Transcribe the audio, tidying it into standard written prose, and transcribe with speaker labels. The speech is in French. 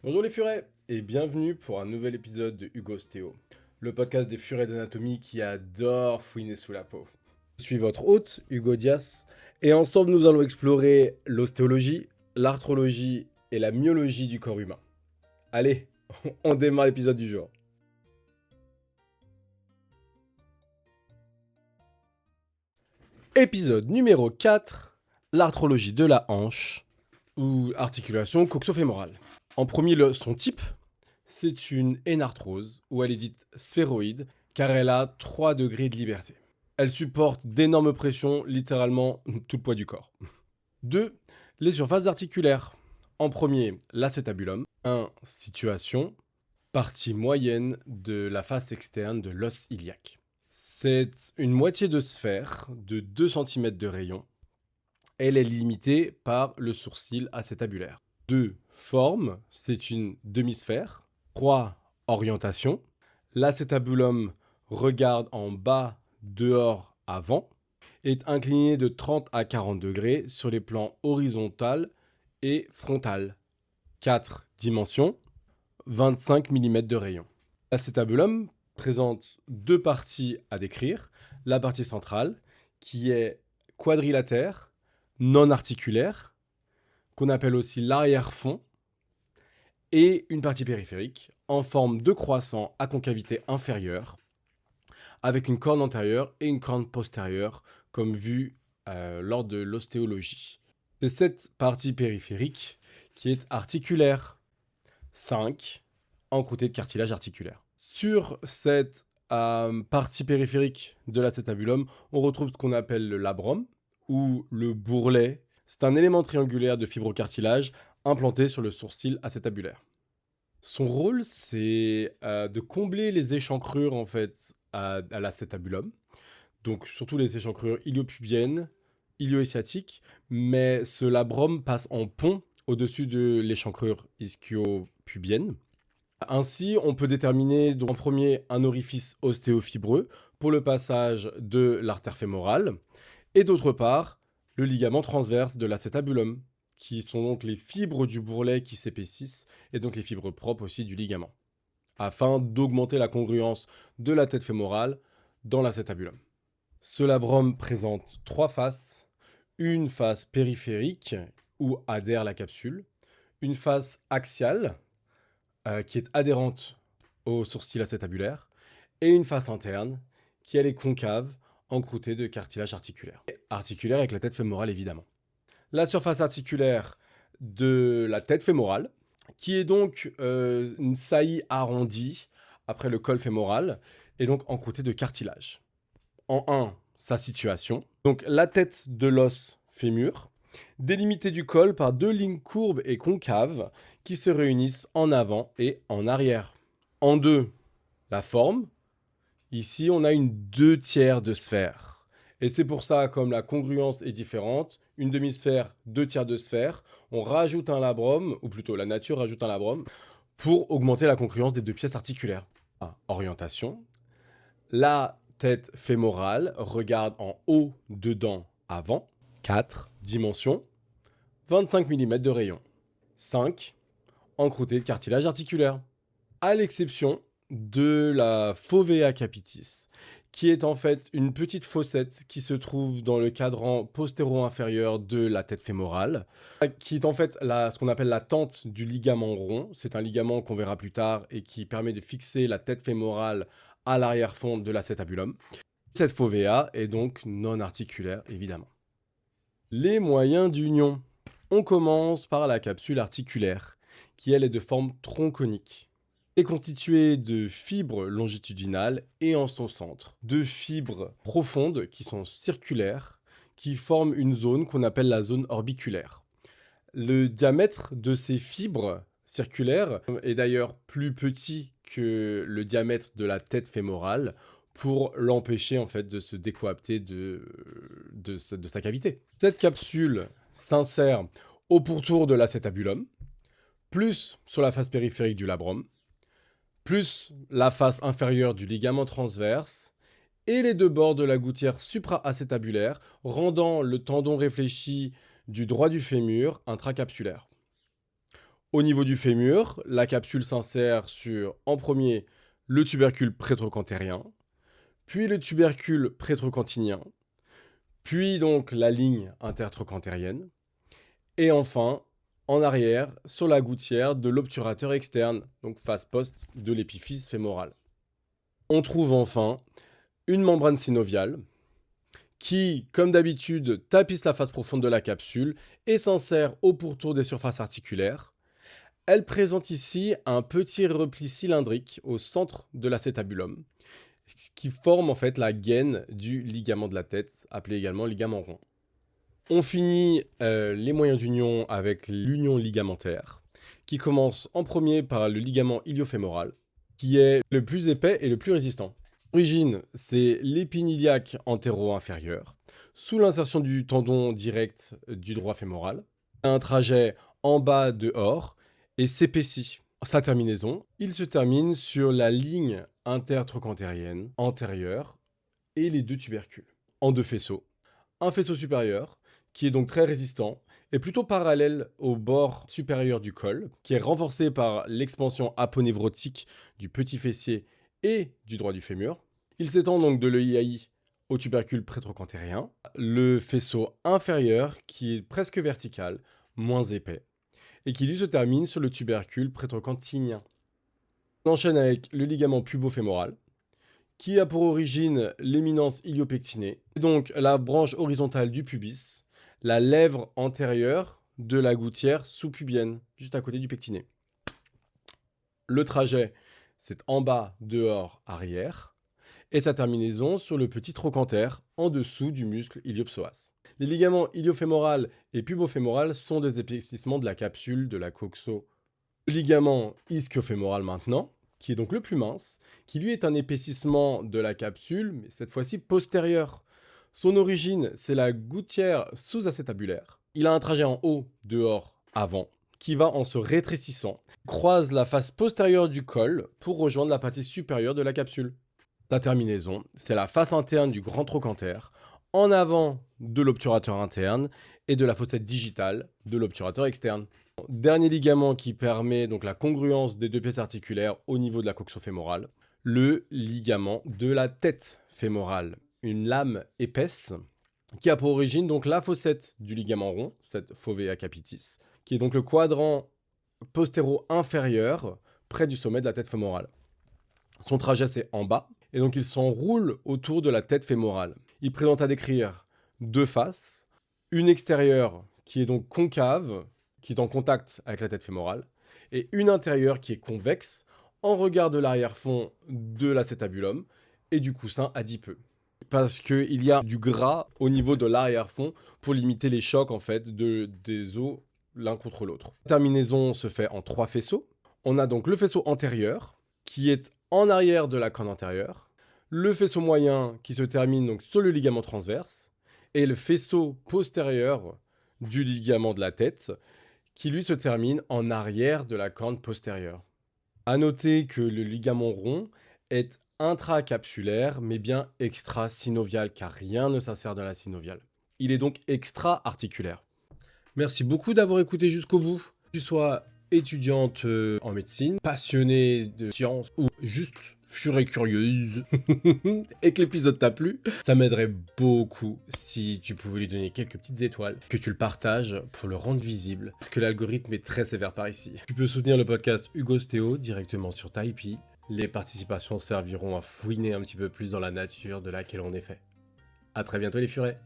Speaker 1: Bonjour les furets et bienvenue pour un nouvel épisode de Hugo Stéo, le podcast des furets d'anatomie qui adore fouiner sous la peau. Je suis votre hôte, Hugo Dias, et ensemble nous allons explorer l'ostéologie, l'arthrologie et la myologie du corps humain. Allez, on démarre l'épisode du jour. Épisode numéro 4, l'arthrologie de la hanche, ou articulation coxofémorale. En premier, son type, c'est une énarthrose, où elle est dite sphéroïde, car elle a 3 degrés de liberté. Elle supporte d'énormes pressions, littéralement tout le poids du corps. 2. Les surfaces articulaires. En premier, l'acétabulum. 1. Situation, partie moyenne de la face externe de l'os iliaque. C'est une moitié de sphère de 2 cm de rayon. Elle est limitée par le sourcil acétabulaire. 2. Forme, c'est une demi-sphère. 3. Orientation. L'acétabulum regarde en bas, dehors, avant. Est incliné de 30 à 40 degrés sur les plans horizontal et frontal. 4. Dimensions, 25 mm de rayon. L'acétabulum présente 2 parties à décrire. La partie centrale, qui est quadrilatère, non articulaire, qu'on appelle aussi l'arrière-fond, et une partie périphérique en forme de croissant à concavité inférieure, avec une corne antérieure et une corne postérieure, comme vu lors de l'ostéologie. C'est cette partie périphérique qui est articulaire. 5. Encroûtée de cartilage articulaire. Sur cette partie périphérique de l'acétabulum, on retrouve ce qu'on appelle le labrum, ou le bourrelet. C'est un élément triangulaire de fibrocartilage implanté sur le sourcil acétabulaire. Son rôle, c'est de combler les échancrures en fait à l'acétabulum, donc surtout les échancrures iliopubiennes, ilio-sciatiques, mais ce labrum passe en pont au-dessus de l'échancrure ischio-pubienne. Ainsi, on peut déterminer donc, en premier un orifice ostéofibreux pour le passage de l'artère fémorale, et d'autre part, le ligament transverse de l'acétabulum, qui sont donc les fibres du bourrelet qui s'épaississent, et donc les fibres propres aussi du ligament, afin d'augmenter la congruence de la tête fémorale dans l'acétabulum. Ce labrum présente 3 faces, une face périphérique, où adhère la capsule, une face axiale, qui est adhérente au sourcil acétabulaire, et une face interne, qui elle est concave, encroûtée de cartilage articulaire. Articulaire avec la tête fémorale évidemment. La surface articulaire de la tête fémorale, qui est donc une saillie arrondie après le col fémoral, et donc encroûtée de cartilage. En 1, sa situation. Donc la tête de l'os fémur, délimitée du col par 2 lignes courbes et concaves qui se réunissent en avant et en arrière. En 2, la forme. Ici, on a une 2/3 de sphère. Et c'est pour ça, comme la congruence est différente, une demi-sphère, 2/3 de sphère, on rajoute un labrum, ou plutôt la nature rajoute un labrum, pour augmenter la congruence des 2 pièces articulaires. Orientation. La tête fémorale regarde en haut, dedans, avant. 4. Dimension. 25 mm de rayon. 5. Encroûté de cartilage articulaire. À l'exception de la fovea capitis, qui est en fait une petite fossette qui se trouve dans le cadran postéro-inférieur de la tête fémorale, qui est en fait ce qu'on appelle la tente du ligament rond. C'est un ligament qu'on verra plus tard et qui permet de fixer la tête fémorale à l'arrière-fond de l'acétabulum. Cette fovea est donc non articulaire, évidemment. Les moyens d'union. On commence par la capsule articulaire, qui elle est de forme tronconique. Elle est constituée de fibres longitudinales et en son centre, de fibres profondes qui sont circulaires, qui forment une zone qu'on appelle la zone orbiculaire. Le diamètre de ces fibres circulaires est d'ailleurs plus petit que le diamètre de la tête fémorale pour l'empêcher en fait de se décoapter de sa cavité. Cette capsule s'insère au pourtour de l'acétabulum, plus sur la face périphérique du labrum, plus la face inférieure du ligament transverse et les 2 bords de la gouttière supra-acétabulaire, rendant le tendon réfléchi du droit du fémur intracapsulaire. Au niveau du fémur, la capsule s'insère sur, en premier, le tubercule prétrocantérien, puis le tubercule prétrocantinien, puis donc la ligne intertrocantérienne, et enfin, en arrière, sur la gouttière de l'obturateur externe, donc face poste de l'épiphyse fémorale. On trouve enfin une membrane synoviale qui, comme d'habitude, tapisse la face profonde de la capsule et s'insère au pourtour des surfaces articulaires. Elle présente ici un petit repli cylindrique au centre de l'acétabulum, qui forme en fait la gaine du ligament de la tête, appelé également ligament rond. On finit les moyens d'union avec l'union ligamentaire, qui commence en premier par le ligament iliofémoral, qui est le plus épais et le plus résistant. L'origine, c'est l'épine iliaque antéro-inférieure, sous l'insertion du tendon direct du droit fémoral. Un trajet en bas dehors et s'épaissit. Sa terminaison, il se termine sur la ligne intertrochantérienne antérieure et les deux tubercules, en deux faisceaux. Un faisceau supérieur, qui est donc très résistant, est plutôt parallèle au bord supérieur du col, qui est renforcé par l'expansion aponevrotique du petit fessier et du droit du fémur. Il s'étend donc de l'EIAI au tubercule prétrocantérien. Le faisceau inférieur, qui est presque vertical, moins épais, et qui lui se termine sur le tubercule prétrocantinien. On enchaîne avec le ligament pubofémoral, qui a pour origine l'éminence iliopectinée, donc la branche horizontale du pubis, la lèvre antérieure de la gouttière sous-pubienne, juste à côté du pectiné. Le trajet, c'est en bas, dehors, arrière, et sa terminaison sur le petit trochanter, en dessous du muscle iliopsoas. Les ligaments iliofémoral et pubofémoral sont des épaississements de la capsule de la coxo. Le ligament ischiofémoral maintenant, qui est donc le plus mince, qui lui est un épaississement de la capsule, mais cette fois-ci postérieur. Son origine, c'est la gouttière sous-acétabulaire. Il a un trajet en haut, dehors, avant, qui va en se rétrécissant, croise la face postérieure du col pour rejoindre la partie supérieure de la capsule. Sa terminaison, c'est la face interne du grand trochanter, en avant de l'obturateur interne et de la fossette digitale de l'obturateur externe. Dernier ligament qui permet donc la congruence des deux pièces articulaires au niveau de la coxofémorale, le ligament de la tête fémorale, une lame épaisse qui a pour origine donc la fossette du ligament rond, cette fovea capitis, qui est donc le quadrant postéro-inférieur près du sommet de la tête fémorale. Son trajet c'est en bas, et donc il s'enroule autour de la tête fémorale. Il présente à décrire deux faces, une extérieure qui est donc concave, qui est en contact avec la tête fémorale, et une intérieure qui est convexe, en regard de l'arrière-fond de l'acétabulum et du coussin adipeux. Parce qu'il y a du gras au niveau de l'arrière-fond pour limiter les chocs en fait des os l'un contre l'autre. La terminaison se fait en trois faisceaux. On a donc le faisceau antérieur qui est en arrière de la corne antérieure, le faisceau moyen qui se termine donc sur le ligament transverse, et le faisceau postérieur du ligament de la tête qui lui se termine en arrière de la corne postérieure. À noter que le ligament rond est intracapsulaire mais bien extra-synovial car rien ne s'insère dans la synoviale. Il est donc extra-articulaire. Merci beaucoup d'avoir écouté jusqu'au bout. Que tu sois étudiante en médecine, passionnée de sciences ou juste furée curieuse et que l'épisode t'a plu, ça m'aiderait beaucoup si tu pouvais lui donner quelques petites étoiles, que tu le partages pour le rendre visible, parce que l'algorithme est très sévère par ici. Tu peux soutenir le podcast Hugo Stéo directement sur Tipeee. Les participations serviront à fouiner un petit peu plus dans la nature de laquelle on est fait. À très bientôt les furets.